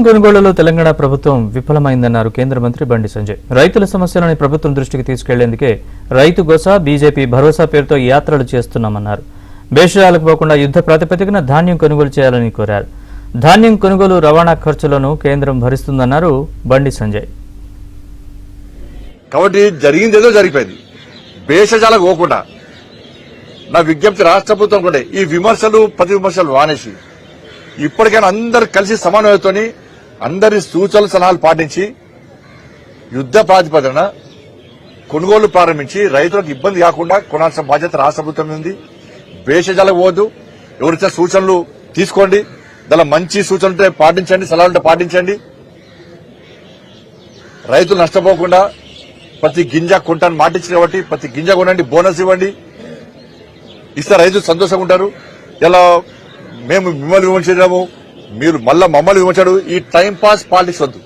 కొనుగోలులో తెలంగాణ ప్రభుత్వం విఫలమైందన్నారు కేంద్ర మంత్రి బండి సంజయ్. రైతుల సమస్యలను ప్రభుత్వం దృష్టికి తీసుకెళ్లేందుకే రైతు గోస బీజేపీ భరోసా పేరుతో యాత్రలు చేస్తున్నామన్నారు. బేషరాలకు పోకుండా యుద్ధ ప్రాతిపదికన ధాన్యం కొనుగోలు చేయాలని కోరారు. ధాన్యం కొనుగోలు రవాణా ఖర్చులను కేంద్రం భరిస్తుందన్నారు బండి సంజయ్. కాబట్టి జరిగిందేదో జరిగిపోయింది. బేషజాలకు పోకుండా నా విజ్ఞప్తి రాష్ట్ర ప్రభుత్వం కూడా ఈ విమర్శలు ప్రతి విమర్శలు వానేసి ఇప్పటికైనా అందరు కలిసి సమన్వయంతోని అందరి సూచనలు సలహాలు పాటించి యుద్ధ ప్రాతిపదికన కొనుగోలు ప్రారంభించి రైతులకు ఇబ్బంది కాకుండా కొనాల్సిన బాధ్యత రాష్ట్ర ప్రభుత్వం ఉంది. బేషజాలకు పోవద్దు. ఎవరిచ్చిన సూచనలు తీసుకోండి. దానిలో మంచి సూచనలుంటే పాటించండి, సలహాలుంటే పాటించండి. రైతులు నష్టపోకుండా ప్రతి గింజ కొంటాను మాటించిన కాబట్టి ప్రతి గింజ కొనండి, బోనస్ ఇవ్వండి. ఇస్తే రైతులు సంతోషంగా ఉంటారు. ఇలా మేము మిమ్మల్ని విమర్శించాము, మీరు మళ్ళా మమ్మల్ని విమర్శాడు, ఈ టైం పాస్ పాలిటిక్స్ వద్దు.